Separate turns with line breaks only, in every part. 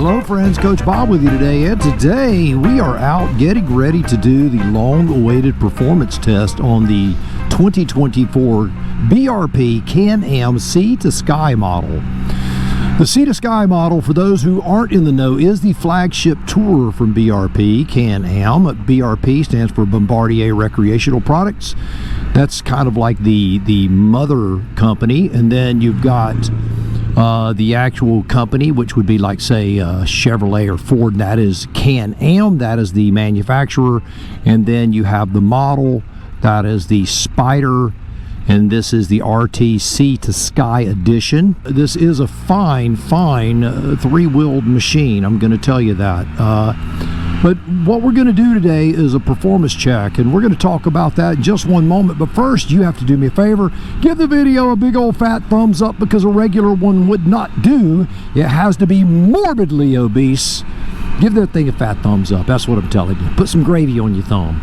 Hello friends, Coach Bob with you today, and today we are out getting ready to do the long-awaited performance test on the 2024 BRP CanAm Sythe Sky model. The Sythe Sky model, for those who aren't in the know, is the flagship tour from BRP CanAm. BRP stands for Bombardier Recreational Products. That's kind of like the mother company, and then you've got the actual company, which would be like, say, Chevrolet or Ford, and that is CanAm, that is the manufacturer, and then you have the model, that is the Spyder, and this is the RT Sythe Sky Edition. This is a fine three-wheeled machine, I'm going to tell you that. But what we're going to do today is a performance check, and we're going to talk about that in just one moment. But first, you have to do me a favor. Give the video a big old fat thumbs up, because a regular one would not do. It has to be morbidly obese. Give that thing a fat thumbs up. That's what I'm telling you. Put some gravy on your thumb.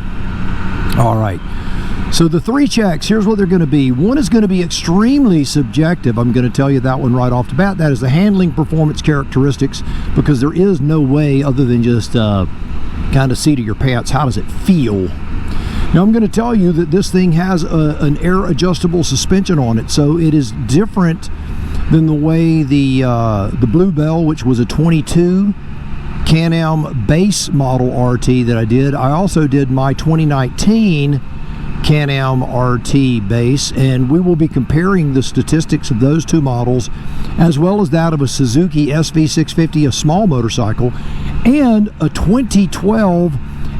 All right. So the three checks, here's what they're going to be. One is going to be extremely subjective. I'm going to tell you that one right off the bat. That is the handling performance characteristics, because there is no way other than just kind of see to your pants, how does it feel? Now I'm going to tell you that this thing has an air adjustable suspension on it, so it is different than the way the Bluebell, which was a 22 CanAm base model RT that I did. I also did my 2019 CanAm RT base, and we will be comparing the statistics of those two models as well as that of a Suzuki SV650, a small motorcycle, and a 2012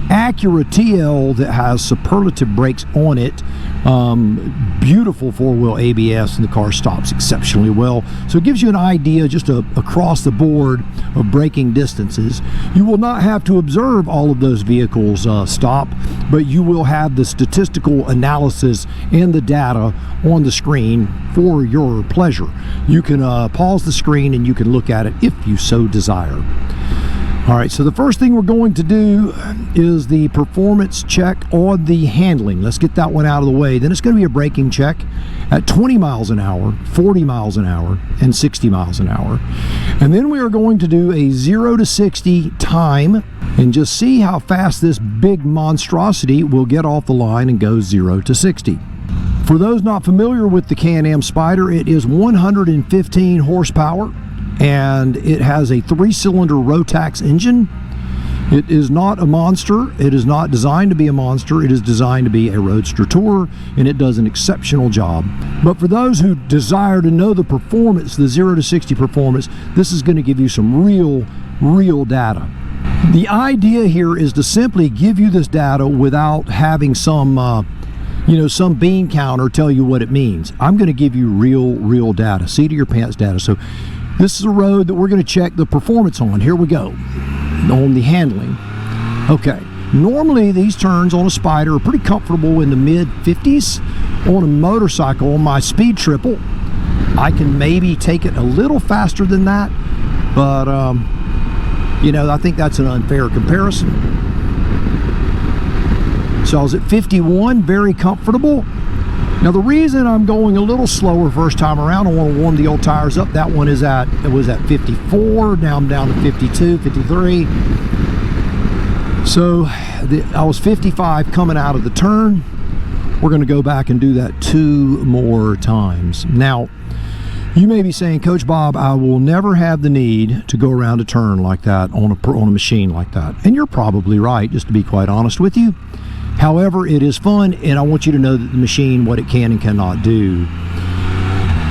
Acura TL that has superlative brakes on it. Beautiful four-wheel ABS, and the car stops exceptionally well. So it gives you an idea just across the board of braking distances. You will not have to observe all of those vehicles stop, but you will have the statistical analysis and the data on the screen for your pleasure. You can pause the screen and you can look at it if you so desire. All right, so the first thing we're going to do is the performance check on the handling. Let's get that one out of the way. Then it's going to be a braking check at 20 miles an hour, 40 miles an hour, and 60 miles an hour. And then we are going to do a 0 to 60 time and just see how fast this big monstrosity will get off the line and go 0 to 60. For those not familiar with the CanAm Spyder, it is 115 horsepower. And it has a 3-cylinder Rotax engine. It is not a monster. It is not designed to be a monster. It is designed to be a roadster tourer, and it does an exceptional job. But for those who desire to know the performance, the 0 to 60 performance, this is going to give you some real data. The idea here is to simply give you this data without having some some bean counter tell you what it means. I'm going to give you real data, seat of your pants data. So this is a road that we're going to check the performance on. Here we go, on the handling. Okay, normally these turns on a Spyder are pretty comfortable in the mid-50s. On a motorcycle, on my speed triple, I can maybe take it a little faster than that, but I think that's an unfair comparison. So I was at 51, very comfortable. Now the reason I'm going a little slower first time around, I want to warm the old tires up. That one was at 54. Now I'm down to 52, 53. So I was 55 coming out of the turn. We're going to go back and do that 2 more times. Now you may be saying, Coach Bob, I will never have the need to go around a turn like that on a machine like that. And you're probably right, just to be quite honest with you. However, it is fun, and I want you to know that the machine, what it can and cannot do.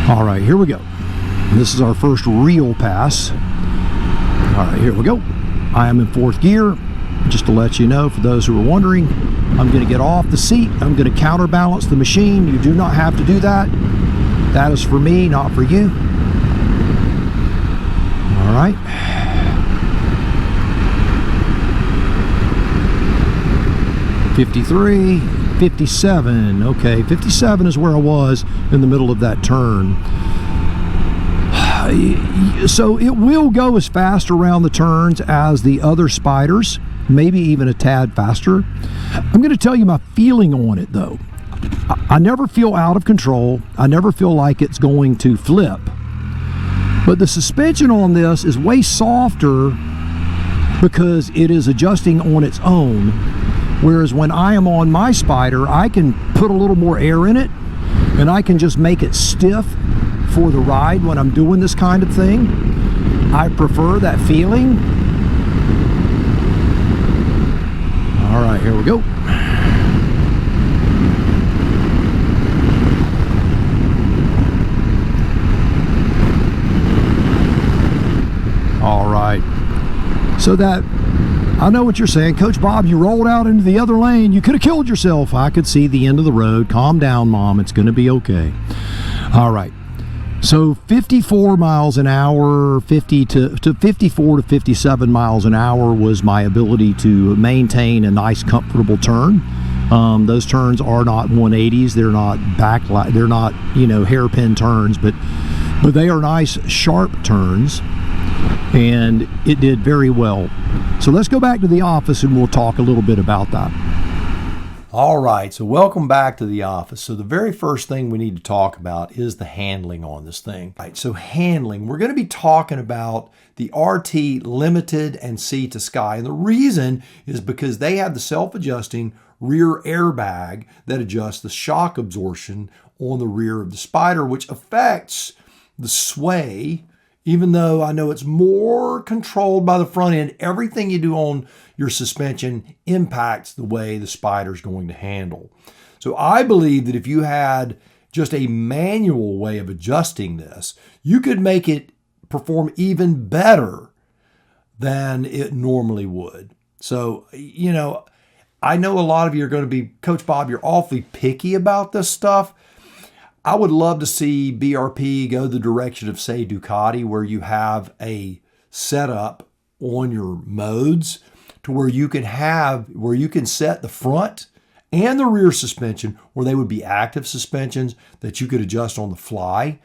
All right, here we go. This is our first real pass. All right, here we go. I am in 4th gear. Just to let you know, for those who are wondering, I'm going to get off the seat. I'm going to counterbalance the machine. You do not have to do that. That is for me, not for you. All right. 53, 57. Okay, 57 is where I was in the middle of that turn. So it will go as fast around the turns as the other Spyders, maybe even a tad faster. I'm going to tell you my feeling on it though. I never feel out of control. I never feel like it's going to flip. But the suspension on this is way softer because it is adjusting on its own. Whereas when I am on my Spyder, I can put a little more air in it and I can just make it stiff for the ride when I'm doing this kind of thing. I prefer that feeling. All right, here we go. All right. So that, I know what you're saying. Coach Bob, you rolled out into the other lane. You could have killed yourself. I could see the end of the road. Calm down, Mom. It's going to be okay. All right. So 54 miles an hour, 54 to 57 miles an hour was my ability to maintain a nice, comfortable turn. Those turns are not 180s. They're not they're not, you know, hairpin turns, but they are nice, sharp turns. And it did very well. So let's go back to the office and we'll talk a little bit about that. All right, so welcome back to the office. So the very first thing we need to talk about is the handling on this thing. All right, so handling, we're going to be talking about the RT Limited and Sea to Sky. And the reason is because they have the self-adjusting rear airbag that adjusts the shock absorption on the rear of the Spyder, which affects the sway. Even though I know it's more controlled by the front end, everything you do on your suspension impacts the way the Spyder is going to handle. So I believe that if you had just a manual way of adjusting this, you could make it perform even better than it normally would. So, you know, I know a lot of you are going to be, Coach Bob, you're awfully picky about this stuff. I would love to see BRP go the direction of, say, Ducati, where you have a setup on your modes to where you can set the front and the rear suspension where they would be active suspensions that you could adjust on the fly.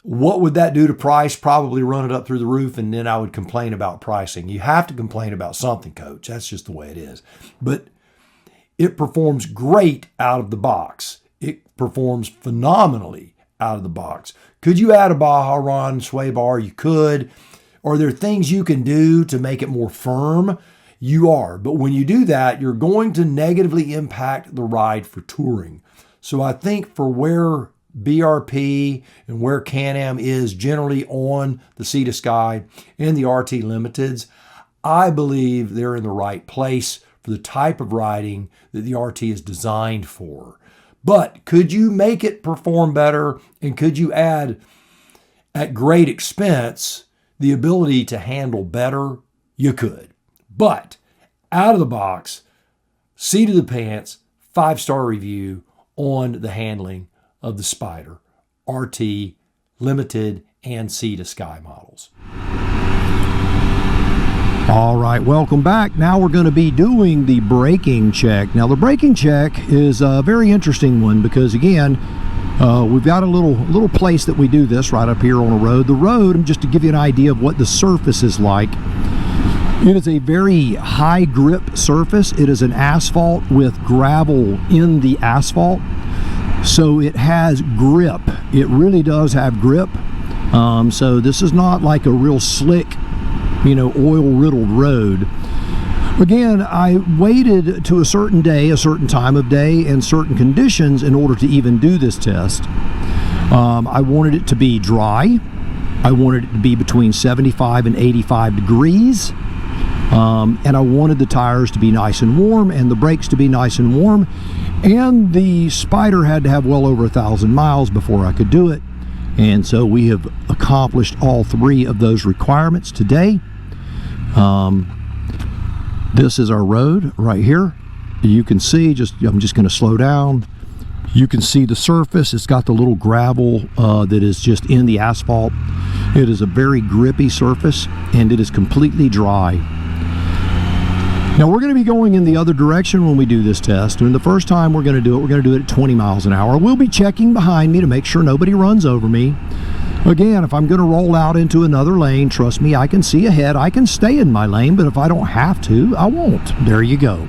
What would that do to price? Probably run it up through the roof, and then I would complain about pricing. You have to complain about something, Coach. That's just the way it is. But it performs great out of the box. It performs phenomenally out of the box. Could you add a Baja Ron sway bar? You could. Are there things you can do to make it more firm? You are. But when you do that, you're going to negatively impact the ride for touring. So I think for where BRP and where CanAm is generally on the Sea to Sky and the RT Limiteds, I believe they're in the right place for the type of riding that the RT is designed for. But could you make it perform better, and could you add, at great expense, the ability to handle better? You could. But out of the box, seat of the pants, 5-star review on the handling of the Spyder RT Limited and Sea to Sky models. All right, welcome back. Now we're going to be doing the braking check. Now the braking check is a very interesting one because, again, we've got a little place that we do this right up here on a road. The road, just to give you an idea of what the surface is like, it is a very high grip surface. It is an asphalt with gravel in the asphalt. So it has grip. It really does have grip. So this is not like a real slick, you know, oil-riddled road. Again, I waited to a certain day, a certain time of day, and certain conditions in order to even do this test. I wanted it to be dry. I wanted it to be between 75 and 85 degrees. And I wanted the tires to be nice and warm and the brakes to be nice and warm. And the Spyder had to have well over 1,000 miles before I could do it. And so we have accomplished all three of those requirements today. This is our road right here. You can see, I'm just going to slow down. You can see the surface. It's got the little gravel that is just in the asphalt. It is a very grippy surface, and it is completely dry. Now we're going to be going in the other direction when we do this test, and the first time we're going to do it at 20 miles an hour. We'll be checking behind me to make sure nobody runs over me. Again, if I'm going to roll out into another lane, trust me, I can see ahead. I can stay in my lane, but if I don't have to, I won't. There you go.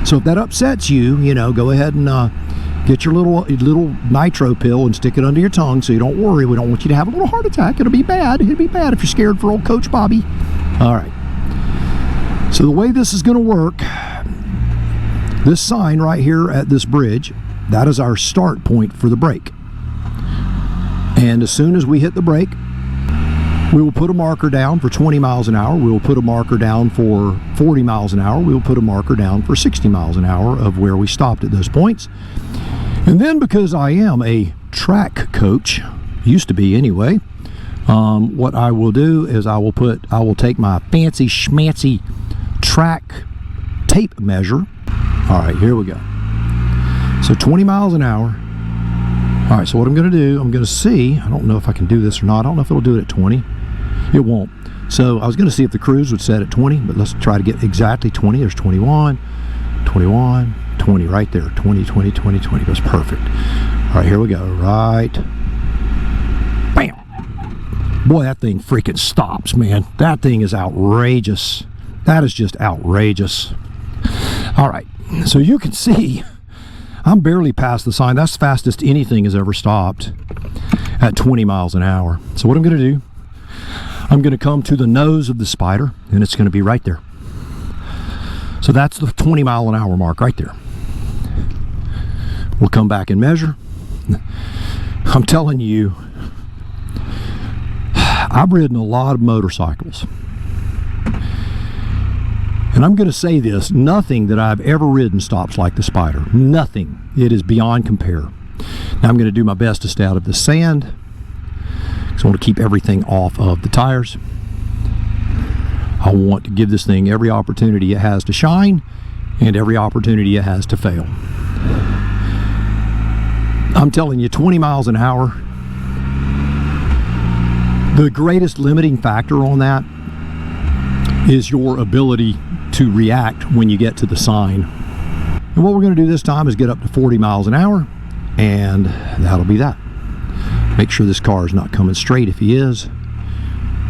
So if that upsets you, you know, go ahead and Get your little nitro pill and stick it under your tongue so you don't worry. We don't want you to have a little heart attack. It'll be bad. It'll be bad if you're scared for old Coach Bobby. All right. So the way this is going to work, this sign right here at this bridge, that is our start point for the brake. And as soon as we hit the brake, we will put a marker down for 20 miles an hour. We will put a marker down for 40 miles an hour. We will put a marker down for 60 miles an hour of where we stopped at those points. And then, because I am a track coach, used to be anyway, what I will do is I will take my fancy schmancy track tape measure. All right, here we go. So 20 miles an hour. All right, so what I'm going to do, I'm going to see, I don't know if I can do this or not. I don't know if it'll do it at 20. It won't. So I was going to see if the cruise would set at 20, but let's try to get exactly 20. There's 21, 21, 20 right there. 20, 20, 20, 20. That's perfect. All right, here we go. Right. Bam. Boy, that thing freaking stops, man. That thing is outrageous. That is just outrageous. All right, so you can see I'm barely past the sign. That's the fastest anything has ever stopped at 20 miles an hour. So what I'm going to do, I'm going to come to the nose of the Spyder, and it's going to be right there. So that's the 20 mile an hour mark right there. We'll come back and measure. I'm telling you, I've ridden a lot of motorcycles. And I'm going to say this, nothing that I've ever ridden stops like the Spyder. Nothing. It is beyond compare. Now I'm going to do my best to stay out of the sand, because I want to keep everything off of the tires. I want to give this thing every opportunity it has to shine and every opportunity it has to fail. I'm telling you, 20 miles an hour, the greatest limiting factor on that is your ability to react when you get to the sign. And what we're going to do this time is get up to 40 miles an hour, and that'll be that. Make sure this car is not coming straight. If he is,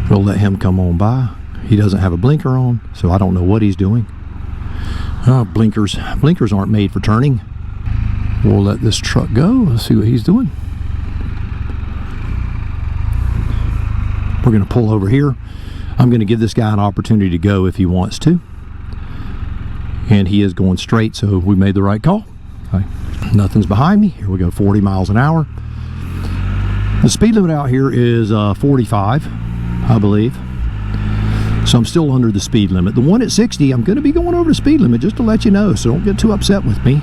we'll let him come on by. He doesn't have a blinker on, so I don't know what he's doing. Blinkers aren't made for turning. We'll let this truck go. Let's see what he's doing. We're going to pull over here. I'm going to give this guy an opportunity to go if he wants to. And he is going straight, so we made the right call. Okay. Nothing's behind me. Here we go, 40 miles an hour. The speed limit out here is 45, I believe. So I'm still under the speed limit. The one at 60, I'm going to be going over the speed limit just to let you know, so don't get too upset with me.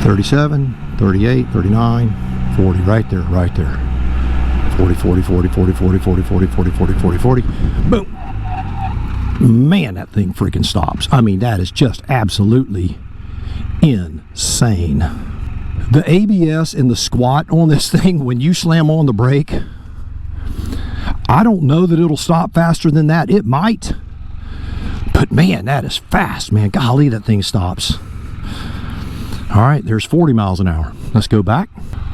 37, 38, 39, 40, right there, right there. 40, 40, 40, 40, 40, 40, 40, 40, 40, 40, 40. Boom. Man, that thing freaking stops. I mean, that is just absolutely insane. The ABS and the squat on this thing, when you slam on the brake, I don't know that it'll stop faster than that. It might. But man, that is fast, man. Golly, that thing stops. All right, there's 40 miles an hour. Let's go back.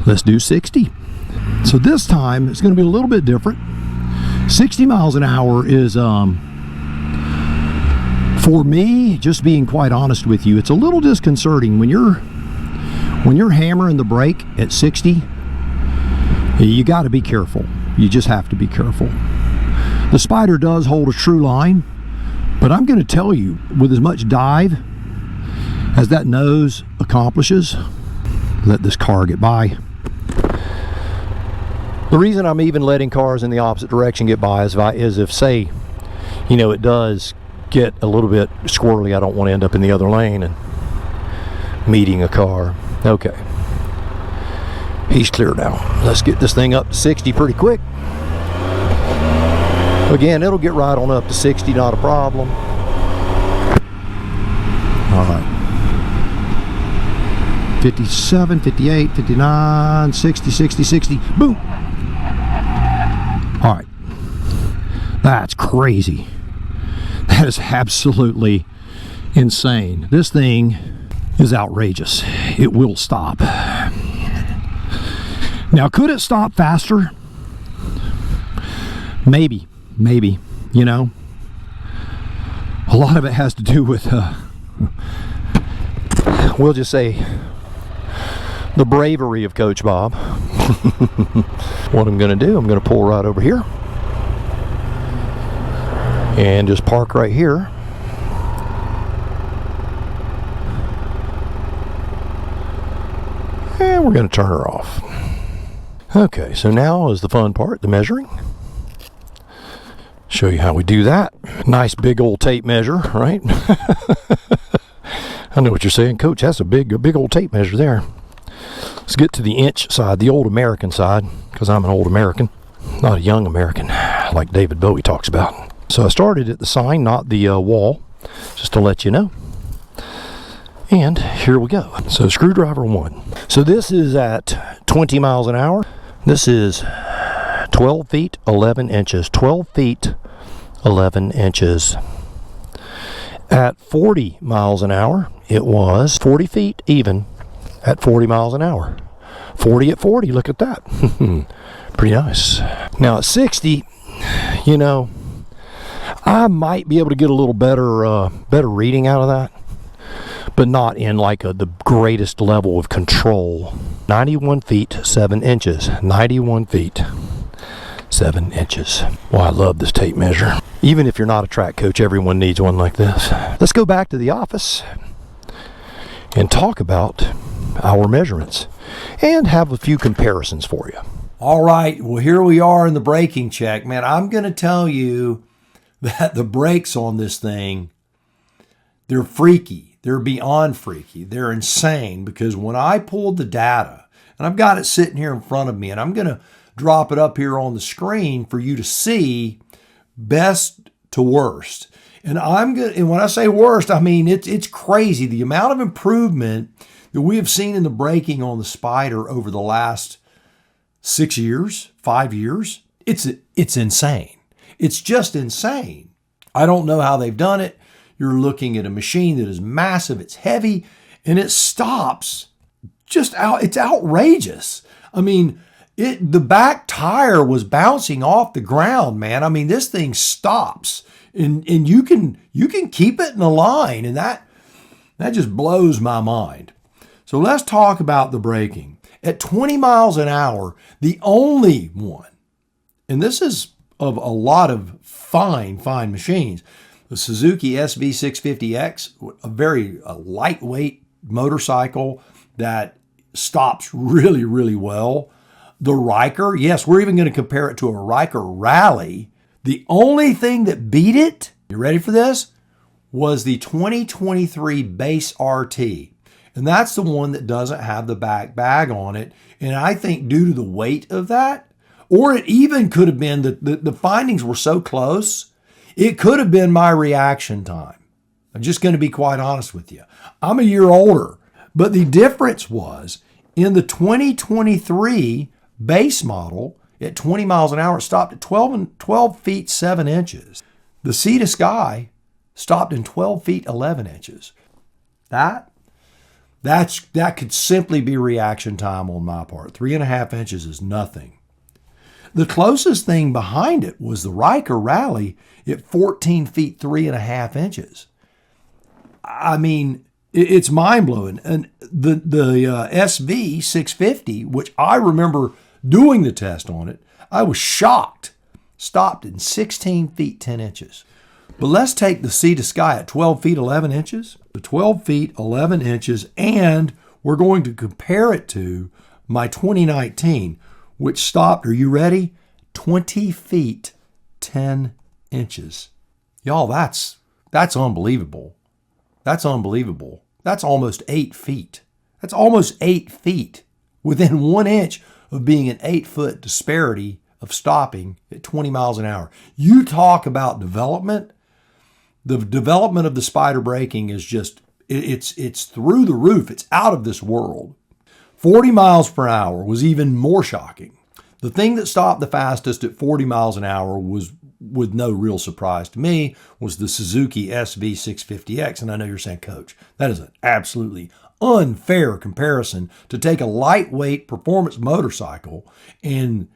Let's do 60. So this time, it's going to be a little bit different. 60 miles an hour is, for me, just being quite honest with you, it's a little disconcerting. When you're hammering the brake at 60, you got to be careful. You just have to be careful. The Spyder does hold a true line, but I'm going to tell you, with as much dive as that nose accomplishes, let this car get by. The reason I'm even letting cars in the opposite direction get by is if, say, you know, it does get a little bit squirrely, I don't want to end up in the other lane and meeting a car. Okay. He's clear now. Let's get this thing up to 60 pretty quick. Again, it'll get right on up to 60, not a problem. All right. 57, 58, 59, 60, 60, 60. Boom. All right. That's crazy. That is absolutely insane. This thing is outrageous. It will stop. Now, could it stop faster? Maybe, you know. A lot of it has to do with, we'll just say, the bravery of Coach Bob. What I'm going to do, I'm going to pull right over here and just park right here. And we're going to turn her off. Okay, so now is the fun part, the measuring. Show you how we do that. Nice big old tape measure, right? I know what you're saying, Coach. That's a big old tape measure there. Let's get to the inch side, the old American side, because I'm an old American, not a young American, like David Bowie talks about. So I started at the sign, not the wall, just to let you know. And here we go. So screwdriver 1. So this is at 20 miles an hour. This is 12 feet, 11 inches. 12 feet, 11 inches. At 40 miles an hour, it was 40 feet even at 40 miles an hour. 40 at 40, look at that. Pretty nice. Now at 60, you know, I might be able to get a little better reading out of that, but not in like the greatest level of control. 91 feet, 7 inches. 91 feet, 7 inches. Well, I love this tape measure. Even if you're not a track coach, everyone needs one like this. Let's go back to the office and talk about our measurements and have a few comparisons for you. All right, well, here we are in the braking check. Man, I'm going to tell you that the brakes on this thing, they're freaky. They're beyond freaky. They're insane, because when I pulled the data, and I've got it sitting here in front of me, and I'm going to drop it up here on the screen for you to see best to worst. And when I say worst, I mean it's crazy. The amount of improvement that we have seen in the braking on the Spyder over the last 6 years, 5 years, it's insane. It's just insane. I don't know how they've done it. You're looking at a machine that is massive, it's heavy, and it stops it's outrageous. I mean, the back tire was bouncing off the ground, man. I mean, this thing stops, and you can keep it in the line, and that just blows my mind. So let's talk about the braking. At 20 miles an hour, the only one, and this is of a lot of fine machines, the Suzuki SV650X, a very lightweight motorcycle that stops really, really well. The Ryker, yes, we're even going to compare it to a Ryker Rally. The only thing that beat it, you ready for this, was the 2023 Base RT. And that's the one that doesn't have the back bag on it. And I think due to the weight of that, or it even could have been the findings were so close, it could have been my reaction time. I'm just going to be quite honest with you. I'm a year older, but the difference was in the 2023 base model at 20 miles an hour, it stopped at 12 feet 7 inches. The Sythe Sky stopped in 12 feet 11 inches. That could simply be reaction time on my part. 3.5 inches is nothing. The closest thing behind it was the Ryker Rally at 14 feet 3.5 inches. I mean, it's mind-blowing. And the SV 650, which I remember doing the test on it, I was shocked. Stopped in 16 feet 10 inches. But let's take the Sythe Sky at 12 feet 11 inches, the 12 feet 11 inches, and we're going to compare it to my 2019, which stopped, are you ready? 20 feet 10 inches. Y'all, that's unbelievable. That's unbelievable. That's almost 8 feet. That's almost 8 feet within 1 inch of being an 8-foot disparity of stopping at 20 miles an hour. You talk about development. The development of the Spyder braking is just, it's through the roof. It's out of this world. 40 miles per hour was even more shocking. The thing that stopped the fastest at 40 miles an hour was, with no real surprise to me, was the Suzuki SV650X. And I know you're saying, Coach, that is an absolutely unfair comparison to take a lightweight performance motorcycle and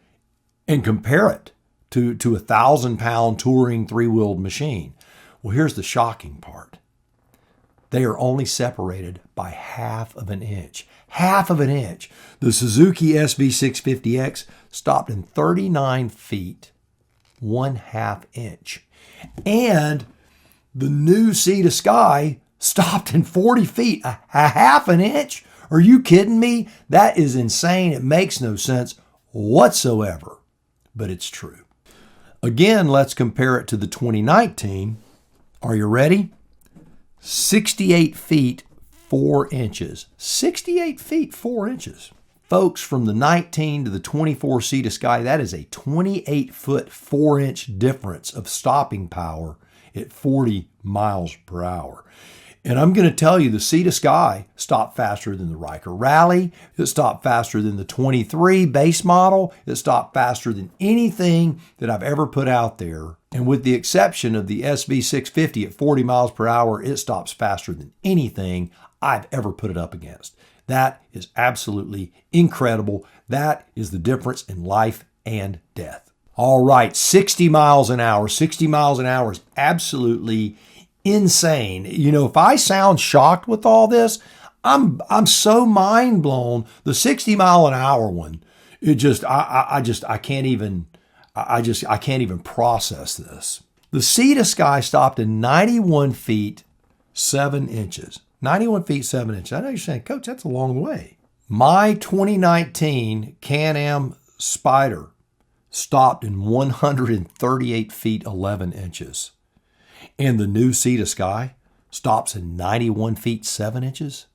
compare it to a 1,000-pound touring 3-wheeled machine. Well, here's the shocking part. They are only separated by half of an inch. Half of an inch. The Suzuki SB650X stopped in 39 feet, 1/2 inch. And the new Sythe Sky stopped in 40 feet, a half an inch? Are you kidding me? That is insane. It makes no sense whatsoever, but it's true. Again, let's compare it to the 2019. Are you ready? 68 feet, 4 inches. 68 feet, 4 inches. Folks, from the 19 to the 24 Sythe Sky, that is a 28-foot, 4-inch difference of stopping power at 40 miles per hour. And I'm going to tell you, the Sythe Sky stopped faster than the Ryker Rally. It stopped faster than the 23 base model. It stopped faster than anything that I've ever put out there. And with the exception of the SB650 at 40 miles per hour, it stops faster than anything I've ever put it up against. That is absolutely incredible. That is the difference in life and death. All right, 60 miles an hour. 60 miles an hour is absolutely insane. You know, if I sound shocked with all this, I'm so mind blown. The 60 mile an hour one, it just I can't even process this. The Sythe Sky stopped in 91 feet 7 inches. 91 feet 7 inches. I know you're saying, Coach, that's a long way. My 2019 CanAm Spyder stopped in 138 feet 11 inches. And the new Sythe Sky stops in 91 feet 7 inches?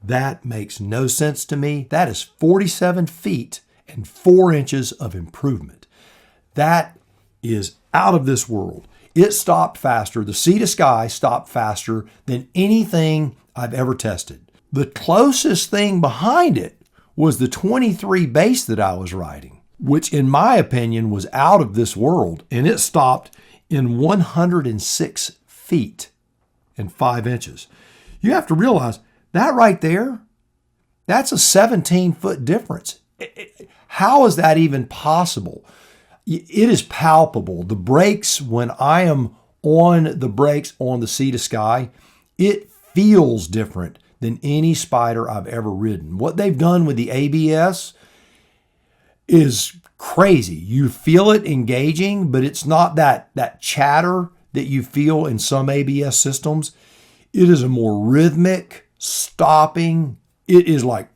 That makes no sense to me. That is 47 feet and 4 inches of improvement. That is out of this world. It stopped faster. The Sythe Sky stopped faster than anything I've ever tested. The closest thing behind it was the 23 base that I was riding, which in my opinion was out of this world, and it stopped in 106 feet and 5 inches. You have to realize that right there, that's a 17-foot difference. How is that even possible? It is palpable. The brakes, when I am on the brakes on the Sythe Sky, it feels different than any Spyder I've ever ridden. What they've done with the ABS is crazy. You feel it engaging, but it's not that chatter that you feel in some ABS systems. It is a more rhythmic stopping. It is like,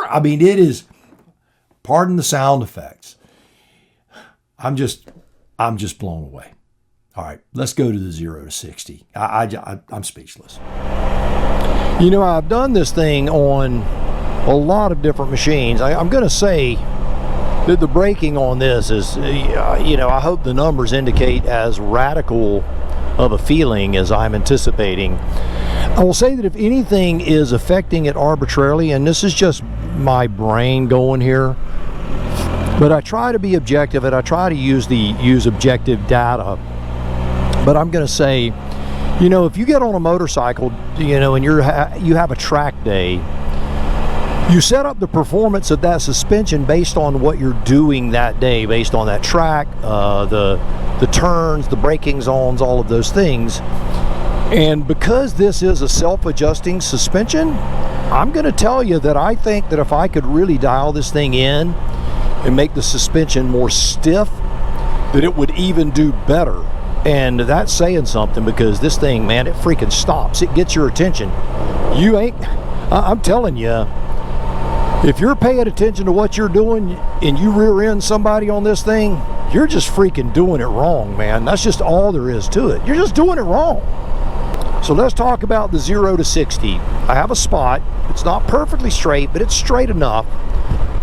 I mean, it is, pardon the sound effects. I'm just blown away. All right, let's go to the 0 to 60. I'm speechless. You know, I've done this thing on a lot of different machines. I'm going to say that the braking on this is, you know, I hope the numbers indicate as radical of a feeling as I'm anticipating. I will say that if anything is affecting it arbitrarily, and this is just my brain going here, but I try to be objective and I try to use objective data. But I'm going to say, you know, if you get on a motorcycle, you know, and you have a track day, you set up the performance of that suspension based on what you're doing that day, based on that track, the turns, the braking zones, all of those things. And because this is a self-adjusting suspension, I'm going to tell you that I think that if I could really dial this thing in and make the suspension more stiff, that it would even do better. And that's saying something, because this thing, man, it freaking stops. It gets your attention. I'm telling you, if you're paying attention to what you're doing and you rear end somebody on this thing, you're just freaking doing it wrong, man. That's just all there is to it. You're just doing it wrong. So let's talk about the 0 to 60. I have a spot. It's not perfectly straight, but it's straight enough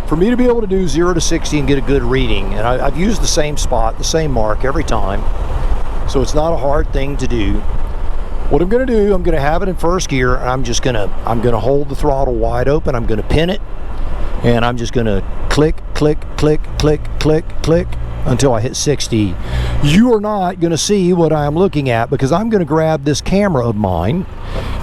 for me to be able to do 0 to 60 and get a good reading. And I've used the same spot, the same mark every time. So it's not a hard thing to do. What I'm going to do, I'm going to have it in first gear, and I'm going to hold the throttle wide open. I'm going to pin it, and I'm just going to click, click, click, click, click, click until I hit 60. You are not going to see what I'm looking at, because I'm going to grab this camera of mine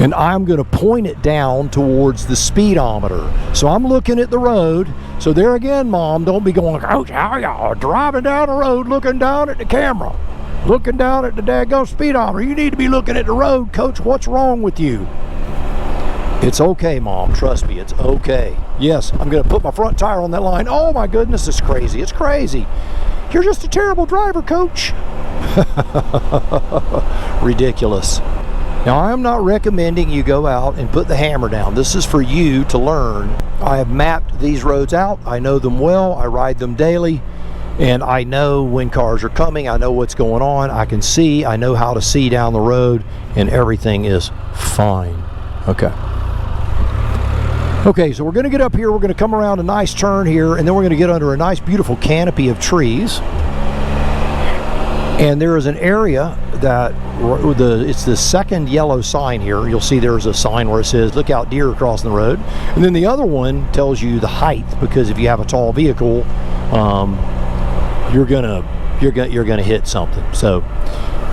and I'm going to point it down towards the speedometer. So I'm looking at the road. So there again, Mom, don't be going, Coach, how y'all driving down the road looking down at the camera? Looking down at the daggone speedometer. You need to be looking at the road, Coach. What's wrong with you? It's okay, Mom. Trust me, it's okay. Yes, I'm going to put my front tire on that line. Oh, my goodness, it's crazy. It's crazy. You're just a terrible driver, Coach. Ridiculous. Now, I am not recommending you go out and put the hammer down. This is for you to learn. I have mapped these roads out. I know them well. I ride them daily. And I know when cars are coming. I know what's going on. I can see. I know how to see down the road. And everything is fine. Okay. Okay, so we're going to get up here. We're going to come around a nice turn here. And then we're going to get under a nice, beautiful canopy of trees. And there is an area that it's the second yellow sign here. You'll see there's a sign where it says, look out, deer crossing the road. And then the other one tells you the height, because if you have a tall vehicle, you're gonna hit something. So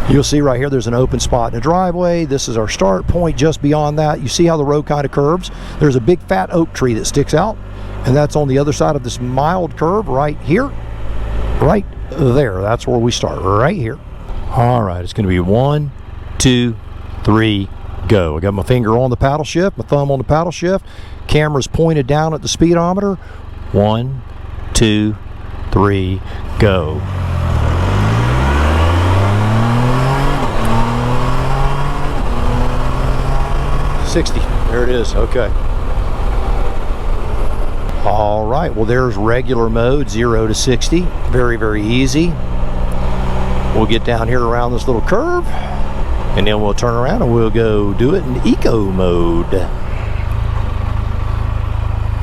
you'll see right here there's an open spot in the driveway. This is our start point. Just beyond that, you see how the road kind of curves. There's a big fat oak tree that sticks out, and that's on the other side of this mild curve right here, right there. That's where we start, right here. All right, it's going to be 1, 2, 3, go. I got my finger on the paddle shift, my thumb on the paddle shift. Camera's pointed down at the speedometer. 1, 2, 3, go. $60. There it is. Okay. All right. Well, there's regular mode, 0 to 60. Very, very easy. We'll get down here around this little curve, and then we'll turn around and we'll go do it in eco mode.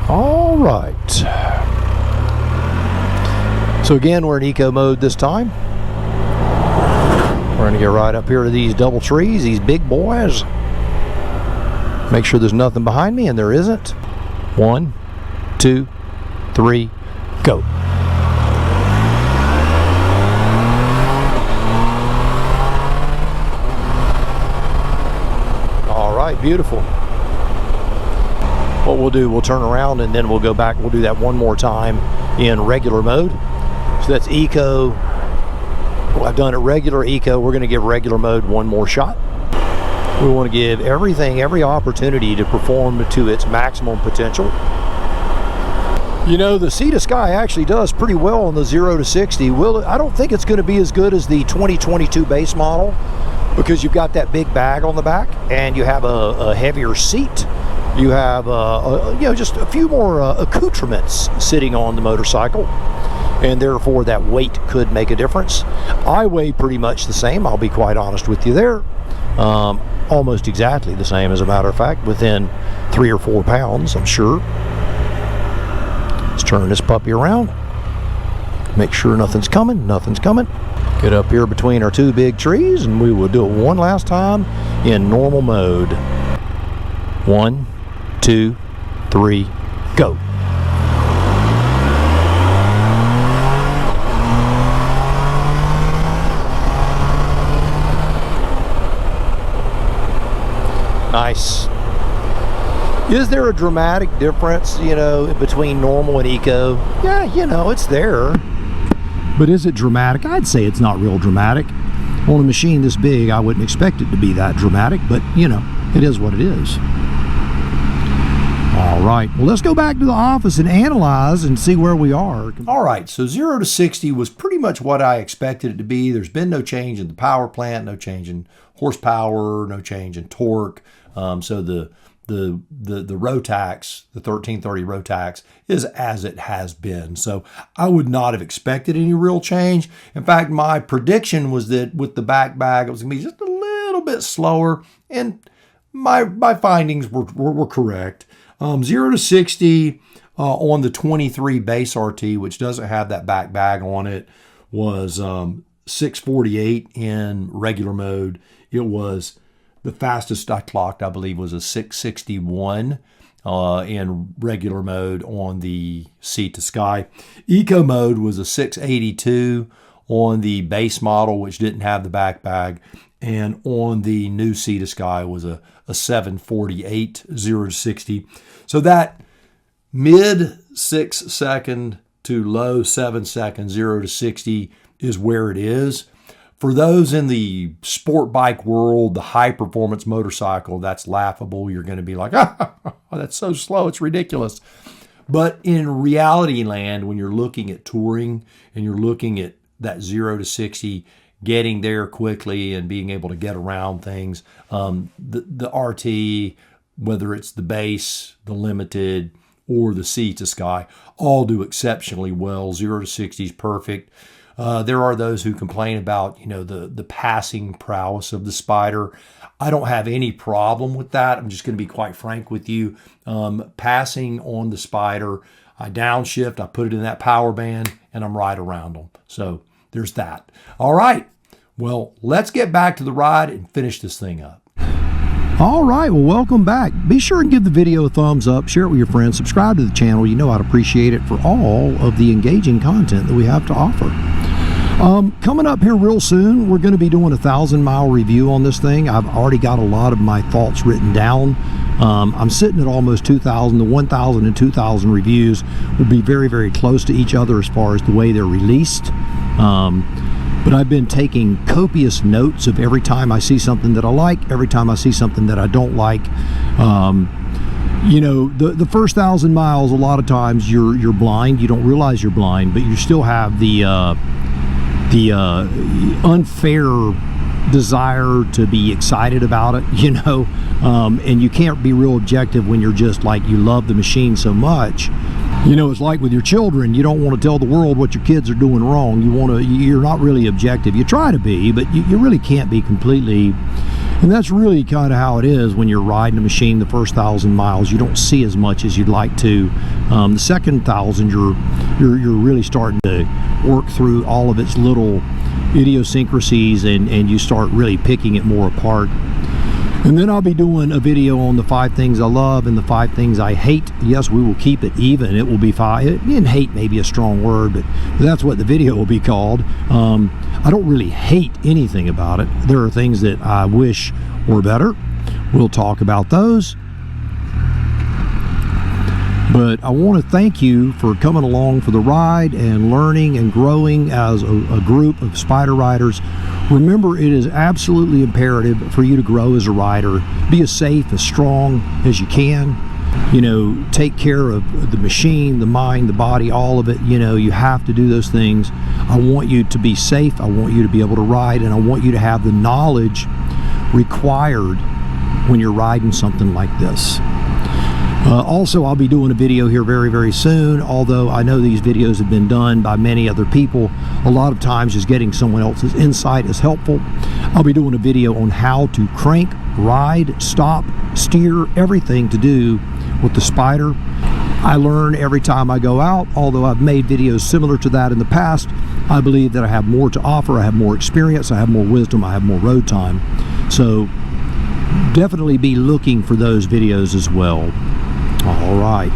All right. So again, we're in eco mode this time. We're going to get right up here to these double trees, these big boys. Make sure there's nothing behind me, and there isn't. 1, 2, 3, go. All right, beautiful. What we'll do, we'll turn around and then we'll go back. We'll do that one more time in regular mode. So that's eco. Well, I've done it regular, eco. We're going to give regular mode one more shot. We want to give everything, every opportunity to perform to its maximum potential. You know, the Sythe Sky actually does pretty well on the 0 to 60. I don't think it's going to be as good as the 2022 base model, because you've got that big bag on the back and you have a heavier seat. You have just a few more accoutrements sitting on the motorcycle, and therefore that weight could make a difference. I weigh pretty much the same, I'll be quite honest with you there. Almost exactly the same, as a matter of fact, within 3 or 4 pounds, I'm sure. Let's turn this puppy around. Make sure nothing's coming. Get up here between our 2 big trees, and we will do it one last time in normal mode. 1, 2, 3, go. Nice. Is there a dramatic difference, between normal and eco? Yeah, it's there. But is it dramatic? I'd say it's not real dramatic. On a machine this big, I wouldn't expect it to be that dramatic, but, it is what it is. All right, well, let's go back to the office and analyze and see where we are. All right, so 0 to 60 was pretty much what I expected it to be. There's been no change in the power plant, no change in horsepower, no change in torque. So the Rotax, the 1330 Rotax, is as it has been. So I would not have expected any real change. In fact, my prediction was that with the back bag, it was going to be just a little bit slower, and my findings were correct. 0 to 60 on the 23 base RT, which doesn't have that back bag on it, was 648 in regular mode. It was the fastest I clocked, I believe, was a 661 in regular mode on the Sythe Sky. Eco mode was a 682 on the base model, which didn't have the back bag. And on the new Sythe Sky was a 748, 0 to 60. So that mid 6 second to low 7 second, 0 to 60 is where it is. For those in the sport bike world, the high performance motorcycle, that's laughable. You're going to be like, that's so slow, it's ridiculous. But in reality land, when you're looking at touring and you're looking at that 0 to 60, getting there quickly and being able to get around things, the RT, whether it's the base, the limited, or the Sea to Sky, all do exceptionally well. 0 to 60 is perfect. There are those who complain about, the passing prowess of the Spyder. I don't have any problem with that. I'm just going to be quite frank with you. Passing on the Spyder, I downshift, I put it in that power band, and I'm right around them. So there's that. All right. Well, let's get back to the ride and finish this thing up. All right, well, welcome back. Be sure and give the video a thumbs up, share it with your friends, subscribe to the channel. You know I'd appreciate it for all of the engaging content that we have to offer. Coming up here real soon, we're going to be doing a 1,000-mile review on this thing. I've already got a lot of my thoughts written down. I'm sitting at almost 2,000. The 1,000 and 2,000 reviews will be very, very close to each other as far as the way they're released. But I've been taking copious notes of every time I see something that I like, every time I see something that I don't like. The first 1,000 miles, a lot of times you're blind. You don't realize you're blind, but you still have the unfair desire to be excited about it, and you can't be real objective when you're just like, you love the machine so much. It's like with your children. You don't want to tell the world what your kids are doing wrong. You're not really objective. You try to be, but you really can't be completely. And that's really kind of how it is when you're riding a machine. The first 1,000 miles, you don't see as much as you'd like to. The second 1,000, you're really starting to work through all of its little idiosyncrasies, and you start really picking it more apart. And then I'll be doing a video on the 5 things I love and the 5 things I hate. Yes, we will keep it even. It will be 5. And hate may be a strong word, but that's what the video will be called. I don't really hate anything about it. There are things that I wish were better. We'll talk about those. But I want to thank you for coming along for the ride and learning and growing as a group of Spyder riders. Remember, it is absolutely imperative for you to grow as a rider. Be as safe, as strong as you can. Take care of the machine, the mind, the body, all of it. You have to do those things. I want you to be safe. I want you to be able to ride, and I want you to have the knowledge required when you're riding something like this. Also, I'll be doing a video here very, very soon, although I know these videos have been done by many other people. A lot of times just getting someone else's insight is helpful. I'll be doing a video on how to crank, ride, stop, steer, everything to do with the Spyder. I learn every time I go out. Although I've made videos similar to that in the past, I believe that I have more to offer. I have more experience, I have more wisdom, I have more road time. So definitely be looking for those videos as well. All right.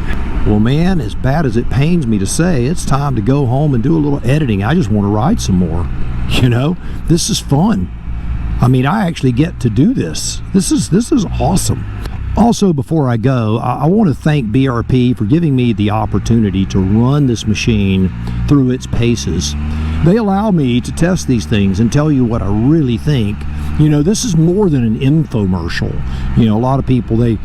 Well, man, as bad as it pains me to say, it's time to go home and do a little editing. I just want to ride some more. This is fun. I actually get to do this. This is awesome. Also, before I go, I want to thank BRP for giving me the opportunity to run this machine through its paces. They allow me to test these things and tell you what I really think. This is more than an infomercial. A lot of people, they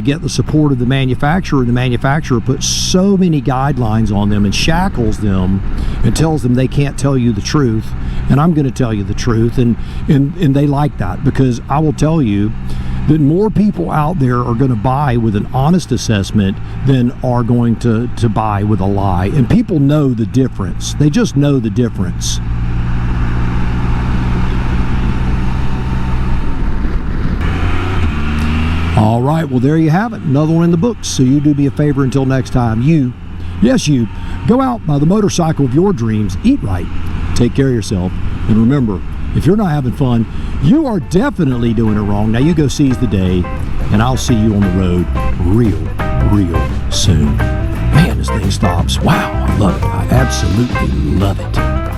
get the support of the manufacturer, and the manufacturer puts so many guidelines on them and shackles them and tells them they can't tell you the truth. And I'm going to tell you the truth, and they like that, because I will tell you that more people out there are going to buy with an honest assessment than are going to buy with a lie. And people know the difference. They just know the difference. All right, well, there you have it. Another one in the books. So you do me a favor until next time. You go out by the motorcycle of your dreams, eat right, take care of yourself, and remember, if you're not having fun, you are definitely doing it wrong. Now you go seize the day, and I'll see you on the road real soon. Man, this thing stops. Wow, I love it. I absolutely love it.